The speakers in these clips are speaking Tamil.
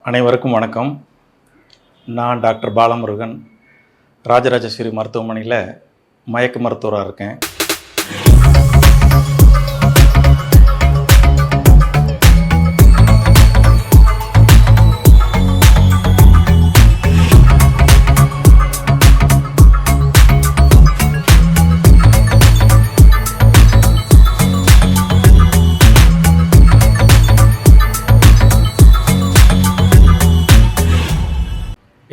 அனைவருக்கும் வணக்கம். நான் டாக்டர் பாலமுருகன், ராஜராஜேஸ்வரி மருத்துவமனையில் மயக்க மருத்துவராக இருக்கேன்.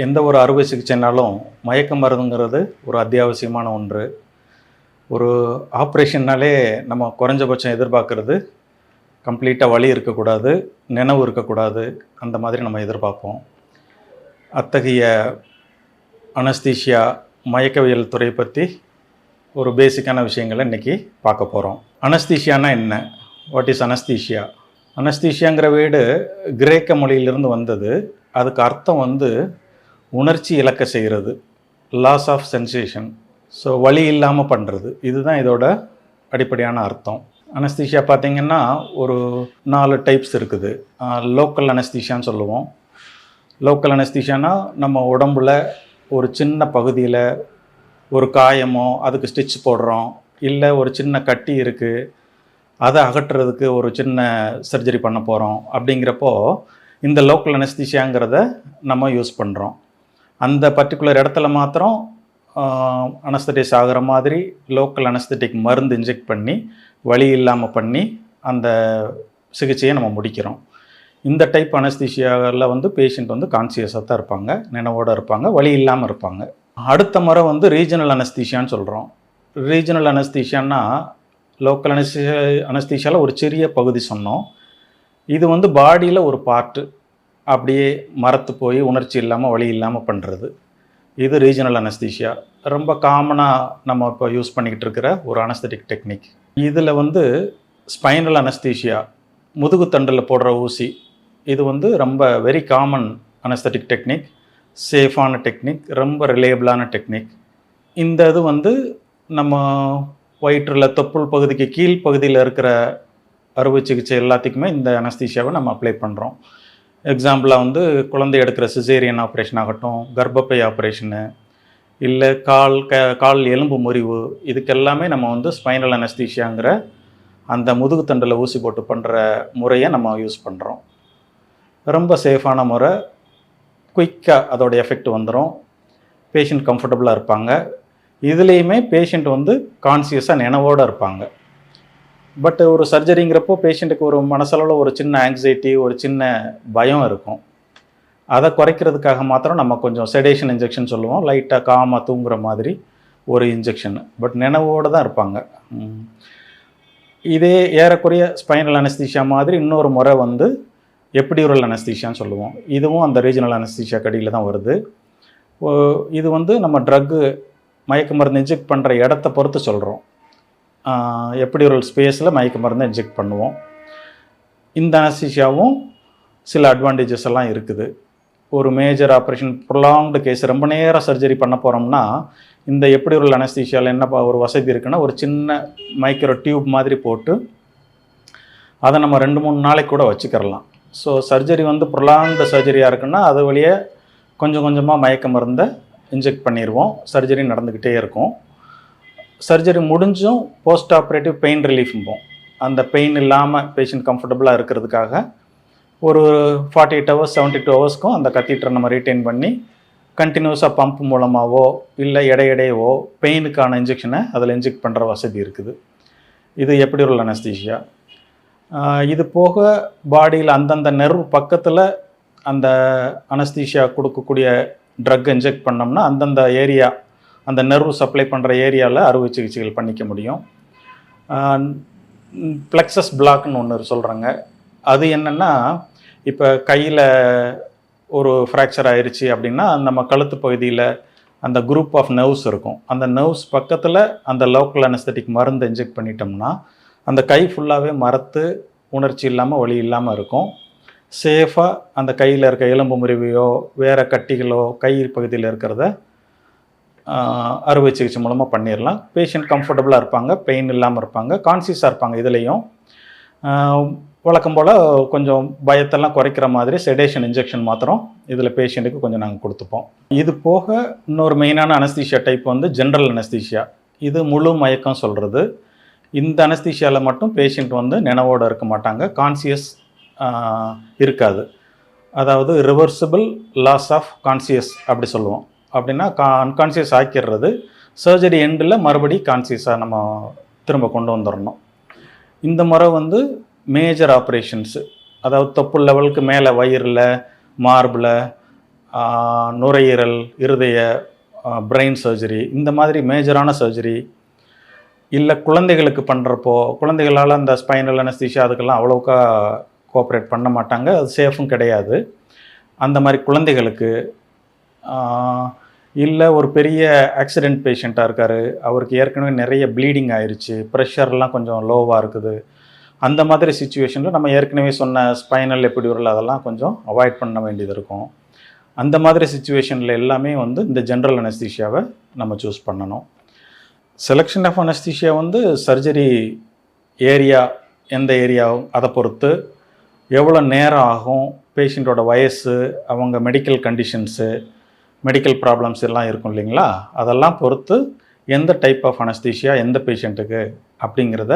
எந்த ஒரு அறுவை சிகிச்சைனாலும் மயக்க மருந்துங்கிறது ஒரு அத்தியாவசியமான ஒன்று. ஒரு ஆப்ரேஷன்னாலே நம்ம குறைஞ்சபட்சம் எதிர்பார்க்குறது கம்ப்ளீட்டாக வலி இருக்கக்கூடாது, நினைவு இருக்கக்கூடாது, அந்த மாதிரி நம்ம எதிர்பார்ப்போம். அத்தகைய அனஸ்தீஷியா மயக்கவியல் துறை பற்றி ஒரு பேசிக்கான விஷயங்களை இன்றைக்கி பார்க்க போகிறோம். அனஸ்தீஷியானா என்ன? What is anaesthesia? அனஸ்தீஷியாங்கிற வேர்டு கிரேக்க மொழியிலிருந்து வந்தது. அதுக்கு அர்த்தம் உணர்ச்சி இழக்க செய்கிறது, லாஸ் ஆஃப் சென்சேஷன். ஸோ வலி இல்லாமல் பண்ணுறது, இதுதான் இதோட அடிப்படையான அர்த்தம். அனஸ்தீஷியா பார்த்திங்கன்னா ஒரு 4 டைப்ஸ் இருக்குது. லோக்கல் அனஸ்தீஷியான்னு சொல்லுவோம். லோக்கல் அனஸ்தீஷியானா நம்ம உடம்புல ஒரு சின்ன பகுதியில் ஒரு காயமோ அதுக்கு ஸ்டிச் போடுறோம், இல்லை ஒரு சின்ன கட்டி இருக்குது அதை அகற்றுறதுக்கு ஒரு சின்ன சர்ஜரி பண்ண போகிறோம். அப்படிங்கிறப்போ இந்த லோக்கல் அனஸ்தீஷியாங்கிறத நம்ம யூஸ் பண்ணுறோம். அந்த பர்டிகுலர் இடத்துல மாத்திரம் அனஸ்தட்டிஸ் ஆகிற மாதிரி லோக்கல் அனஸ்தட்டிக் மருந்து இன்ஜெக்ட் பண்ணி வலி இல்லாமல் பண்ணி அந்த சிகிச்சையை நம்ம முடிக்கிறோம். இந்த டைப் அனஸ்தீஷியாவில் பேஷண்ட் கான்சியஸாக தான் இருப்பாங்க, நினைவோடு இருப்பாங்க, வலி இல்லாமல் இருப்பாங்க. அடுத்த முறை ரீஜனல் அனஸ்தீஷியான்னு சொல்கிறோம். ரீஜனல் அனஸ்தீஷியான்னா லோக்கல் அனஸ்தீஷியாவில் ஒரு சிறிய பகுதி சொன்னோம். இது பாடியில் ஒரு பார்ட்டு அப்படியே மரத்து போய் உணர்ச்சி இல்லாமல் வலி இல்லாமல் பண்ணுறது, இது ரீஜனல் அனஸ்தீஷியா. ரொம்ப காமனாக நம்ம இப்போ யூஸ் பண்ணிக்கிட்டு இருக்கிற ஒரு அனஸ்தட்டிக் டெக்னிக். இதில் ஸ்பைனல் அனஸ்தீஷியா, முதுகுத்தண்டில் போடுற ஊசி, இது ரொம்ப வெரி காமன் அனஸ்தட்டிக் டெக்னிக், சேஃபான டெக்னிக், ரொம்ப ரிலேபிளான டெக்னிக். இந்த இது நம்ம வயிற்றில் தொப்புள் பகுதிக்கு கீழ் பகுதியில் இருக்கிற அறுவை சிகிச்சை எல்லாத்துக்குமே இந்த அனஸ்தீஷியாவை நம்ம அப்ளை பண்ணுறோம். எக்ஸாம்பிளாக குழந்தை எடுக்கிற சிசேரியன் ஆப்ரேஷன் ஆகட்டும், கர்ப்பப்பை ஆப்ரேஷனு, இல்லை கால் எலும்பு முறிவு, இதுக்கெல்லாமே நம்ம ஸ்பைனல் அனஸ்தீஷியாங்கிற அந்த முதுகுத்தண்டில் ஊசி போட்டு பண்ணுற முறையை நம்ம யூஸ் பண்ணுறோம். ரொம்ப சேஃபான முறை, குயிக்காக அதோட எஃபெக்ட் வந்துடும், பேஷண்ட் கம்ஃபர்டபுளாக இருப்பாங்க. இதுலேயுமே பேஷண்ட் கான்சியஸாக நினைவோடு இருப்பாங்க. பட் ஒரு சர்ஜரிங்கிறப்போ பேஷண்ட்டுக்கு ஒரு மனசளவில் ஒரு சின்ன ஆங்ஸைட்டி, ஒரு சின்ன பயம் இருக்கும். அதை குறைக்கிறதுக்காக மாத்திரம் நம்ம கொஞ்சம் செடேஷன் இன்ஜெக்ஷன் சொல்லுவோம், லைட்டாக காமாக தூங்குற மாதிரி ஒரு இன்ஜெக்ஷன். பட் நினைவோடு தான் இருப்பாங்க. இதே ஏறக்குறைய ஸ்பைனல் அனஸ்தீஷியா மாதிரி இன்னொரு முறை எபிடியூரல் அனஸ்தீஷியான்னு சொல்லுவோம். இதுவும் அந்த ரீஜனல் அனஸ்தீஷியா கடியில் தான் வருது. இது நம்ம ட்ரக்கு மயக்க மருந்து இன்ஜெக்ட் பண்ணுற இடத்த பொறுத்து சொல்கிறோம். எபிடியூரல் ஸ்பேஸில் மயக்க மருந்து இன்ஜெக்ட் பண்ணுவோம். இந்த அனஸ்தீஷியாவும் சில அட்வான்டேஜஸ் எல்லாம் இருக்குது. ஒரு மேஜர் ஆப்ரேஷன், ப்ரொலாங்டு கேஸ், ரொம்ப நேரம் சர்ஜரி பண்ண போகிறோம்னா இந்த எபிடியூரல் அனஸ்தீஷியாவில் என்ன ஒரு வசதி இருக்குன்னா, ஒரு சின்ன மைக்ரோ டியூப் மாதிரி போட்டு அதை நம்ம 2-3 நாளைக்கு கூட வச்சுக்கிறலாம். ஸோ சர்ஜரி ப்ரொலாங்டு சர்ஜரியாக இருக்குன்னா அது வழியே கொஞ்சம் கொஞ்சமாக மயக்க மருந்தை இன்ஜெக்ட் பண்ணிடுவோம். சர்ஜரி நடந்துக்கிட்டே இருக்கும். சர்ஜரி முடிஞ்சும் போஸ்ட் ஆப்ரேட்டிவ் பெயின் ரிலீஃபும்போம். அந்த பெயின் இல்லாமல் பேஷண்ட் கம்ஃபர்டபுளாக இருக்கிறதுக்காக ஒரு 48 hours 72 hours அந்த கத்தீட்டரை நம்ம ரீட்டைன் பண்ணி கண்டினியூஸாக பம்ப் மூலமாகவோ இல்லை இடையிடையவோ பெயினுக்கான இன்ஜெக்ஷனை அதில் இன்ஜெக்ட் பண்ணுற வசதி இருக்குது. இது எபிடியூரல் அனஸ்தீஷியா. இது போக பாடியில் அந்தந்த நெர்வ் பக்கத்தில் அந்த அனஸ்தீஷியா கொடுக்கக்கூடிய ட்ரக் இன்ஜெக்ட் பண்ணோம்னா அந்தந்த ஏரியா, அந்த நர்வு சப்ளை பண்ணுற ஏரியாவில் அறுவை சிகிச்சைகள் பண்ணிக்க முடியும். ப்ளெக்ஸஸ் பிளாக்னு ஒன்று சொல்கிறாங்க. அது என்னென்னா, இப்போ கையில் ஒரு ஃப்ராக்சர் ஆயிடுச்சு அப்படின்னா நம்ம கழுத்து பகுதியில் அந்த குரூப் ஆஃப் நர்வ்ஸ் இருக்கும். அந்த நர்வ்ஸ் பக்கத்தில் அந்த லோக்கல் அனஸ்தட்டிக் மருந்து இன்ஜெக்ட் பண்ணிட்டோம்னா அந்த கை ஃபுல்லாகவே மரத்து உணர்ச்சி இல்லாமல் வலி இல்லாமல் இருக்கும். சேஃபாக அந்த கையில் இருக்க எலும்பு முறிவையோ வேறு கட்டிகளோ கை பகுதியில் இருக்கிறத அறுவை சிகிச்சை மூலமாக பண்ணிடலாம். பேஷண்ட் கம்ஃபர்டபுளாக இருப்பாங்க, பெயின் இல்லாமல் இருப்பாங்க, கான்சியஸாக இருப்பாங்க. இதுலேயும் வழக்கம் போல் கொஞ்சம் பயத்தெல்லாம் குறைக்கிற மாதிரி செடேஷன் இன்ஜெக்ஷன் மாத்திரம் இதில் பேஷண்ட்டுக்கு கொஞ்சம் நாங்கள் கொடுத்துப்போம். இது போக இன்னொரு மெயினான அனஸ்தீஷியா டைப் வந்து ஜென்ரல் அனஸ்தீஷியா. இது முழு மயக்கம் சொல்கிறது. இந்த அனஸ்தீஷியாவில் மட்டும் பேஷண்ட் வந்து நினைவோடு இருக்க மாட்டாங்க, கான்சியஸ் இருக்காது. அதாவது ரிவர்சிபிள் லாஸ் ஆஃப் கான்சியஸ் அப்படி சொல்லுவோம். அப்படின்னா அன்கான்சியஸ் ஆக்கிடுறது, சர்ஜரி எண்டில் மறுபடி கான்சியஸாக நம்ம திரும்ப கொண்டு வந்துடணும். இந்த முறை வந்து மேஜர் ஆப்ரேஷன்ஸு, அதாவது தொப்புள் லெவலுக்கு மேலே வயிறில், மார்பில், நுரையீரல், இருதய, பிரெயின் சர்ஜரி, இந்த மாதிரி மேஜரான சர்ஜரி. இல்லை குழந்தைகளுக்கு பண்ணுறப்போ குழந்தைகளால் அந்த ஸ்பைனல் அனஸ்தீஷியா அதுக்கெல்லாம் அவ்வளோக்கா கோஆப்ரேட் பண்ண மாட்டாங்க, அது சேஃபும் கிடையாது. அந்த மாதிரி குழந்தைகளுக்கு, இல்லை ஒரு பெரிய ஆக்சிடெண்ட் பேஷண்ட்டாக இருக்கார், அவருக்கு ஏற்கனவே நிறைய ப்ளீடிங் ஆயிடுச்சு, ப்ரெஷர்லாம் கொஞ்சம் லோவாக இருக்குது, அந்த மாதிரி சுச்சுவேஷனில் நம்ம ஏற்கனவே சொன்ன ஸ்பைனல் எபிடியூரல் அதெல்லாம் கொஞ்சம் அவாய்ட் பண்ண வேண்டியது இருக்கும். அந்த மாதிரி சுச்சுவேஷனில் எல்லாமே வந்து இந்த ஜென்ரல் அனஸ்தீஷியாவை நம்ம சூஸ் பண்ணணும். செலெக்ஷன் ஆஃப் அனஸ்தீஷியா வந்து சர்ஜரி ஏரியா, எந்த ஏரியாவும் அதை பொறுத்து, எவ்வளோ நேரம் ஆகும், பேஷண்ட்டோட வயசு, அவங்க மெடிக்கல் கண்டிஷன்ஸு, மெடிக்கல் ப்ராப்ளம்ஸ் எல்லாம் இருக்கும் இல்லைங்களா, அதெல்லாம் பொறுத்து எந்த டைப் ஆஃப் அனஸ்தீஷியா எந்த பேஷண்ட்டுக்கு அப்படிங்கிறத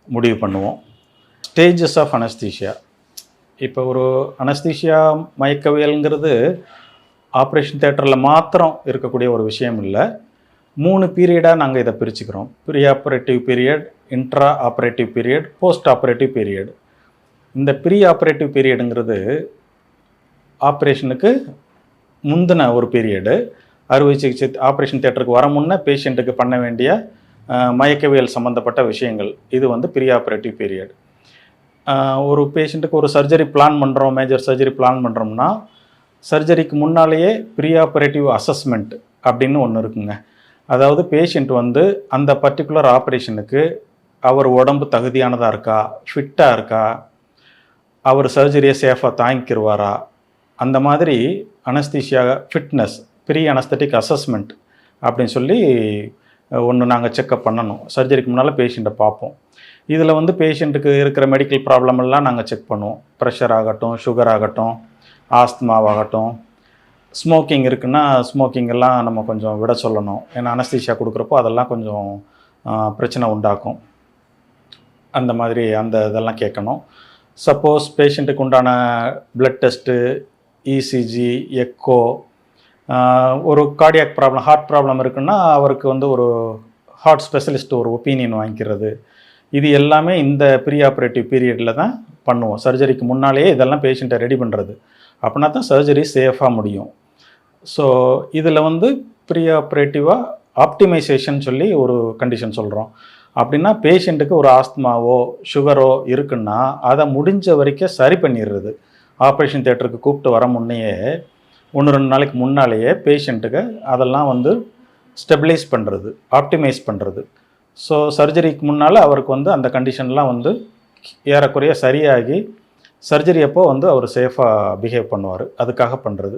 முடிவு பண்ணுவோம். Stages of anaesthesia. இப்போ ஒரு அனஸ்தீஷியா மயக்கவியல்ங்கிறது ஆப்ரேஷன் தியேட்டரில் மாத்திரம் இருக்கக்கூடிய ஒரு விஷயம் இல்லை. 3 பீரியடாக நாங்கள் இதை பிரிச்சுக்கிறோம். Pre operative period, intra operative period, post operative period. இந்த ப்ரீ ஆப்ரேட்டிவ் பீரியடுங்கிறது ஆப்ரேஷனுக்கு முந்தின ஒரு பீரியடு. அறுவை சிகிச்சை ஆப்ரேஷன் தியேட்டருக்கு வர முன்னே பேஷண்ட்டுக்கு பண்ண வேண்டிய மயக்கவியல் சம்மந்தப்பட்ட விஷயங்கள், இது வந்து ப்ரீ ஆப்ரேட்டிவ் பீரியட். ஒரு பேஷண்ட்டுக்கு ஒரு சர்ஜரி பிளான் பண்ணுறோம், மேஜர் சர்ஜரி பிளான் பண்ணுறோம்னா சர்ஜரிக்கு முன்னாலேயே ப்ரீ ஆப்ரேட்டிவ் அசஸ்மெண்ட் அப்படின்னு ஒன்று இருக்குங்க. அதாவது பேஷண்ட் வந்து அந்த பர்டிகுலர் ஆப்ரேஷனுக்கு அவர் உடம்பு தகுதியானதாக இருக்கா, ஃபிட்டாக இருக்கா, அவர் சர்ஜரியை சேஃபாக தாங்கிக்கிடுவாரா, அந்த மாதிரி anaesthesia fitness, pre anaesthetic assessment அப்படின்னு சொல்லி ஒன்று நாங்கள் செக்கப் பண்ணணும். சர்ஜரிக்கு முன்னால் பேஷண்ட்டை பார்ப்போம். இதில் வந்து பேஷண்ட்டுக்கு இருக்கிற மெடிக்கல் ப்ராப்ளம் எல்லாம் நாங்கள் செக் பண்ணுவோம். ப்ரெஷர் ஆகட்டும், சுகர் ஆகட்டும், ஆஸ்துமாவாகட்டும். ஸ்மோக்கிங் இருக்குன்னா ஸ்மோக்கிங் எல்லாம் நம்ம கொஞ்சம் விட சொல்லணும். ஏன்னா அனஸ்தீஷியா கொடுக்குறப்போ அதெல்லாம் கொஞ்சம் பிரச்சனை உண்டாக்கும். அந்த மாதிரி அந்த இதெல்லாம் கேட்கணும். சப்போஸ் பேஷண்ட்டுக்கு உண்டான பிளட் டெஸ்ட்டு, இசிஜி, எக்கோ, ஒரு கார்டியாக் ப்ராப்ளம், ஹார்ட் ப்ராப்ளம் இருக்குன்னா அவருக்கு வந்து ஒரு ஹார்ட் ஸ்பெஷலிஸ்ட் ஒரு ஒப்பீனியன் வாங்கிக்கிறது, இது எல்லாமே இந்த ப்ரீ ஆப்ரேட்டிவ் பீரியடில் தான் பண்ணுவோம். சர்ஜரிக்கு முன்னாலேயே இதெல்லாம் பேஷண்ட்டை ரெடி பண்ணுறது. அப்படின்னா தான் சர்ஜரி சேஃபாக முடியும். ஸோ இதில் வந்து ப்ரீ ஆப்ரேட்டிவாக ஆப்டிமைசேஷன் சொல்லி ஒரு கண்டிஷன் சொல்கிறோம். அப்படின்னா பேஷண்ட்டுக்கு ஒரு ஆஸ்துமாவோ சுகரோ இருக்குன்னா அதை முடிஞ்ச வரைக்கும் சரி பண்ணிடுறது. ஆப்ரேஷன் தியேட்டருக்கு கூப்பிட்டு வர முன்னையே 1-2 நாளைக்கு முன்னாலேயே பேஷண்ட்டுக்கு அதெல்லாம் வந்து ஸ்டெபிலைஸ் பண்ணுறது, ஆப்டிமைஸ் பண்ணுறது. ஸோ சர்ஜரிக்கு முன்னால் அவருக்கு வந்து அந்த கண்டிஷன்லாம் வந்து ஏறக்குறைய சரியாகி சர்ஜரி அப்போ வந்து அவர் சேஃபாக பிஹேவ் பண்ணுவார். அதுக்காக பண்ணுறது.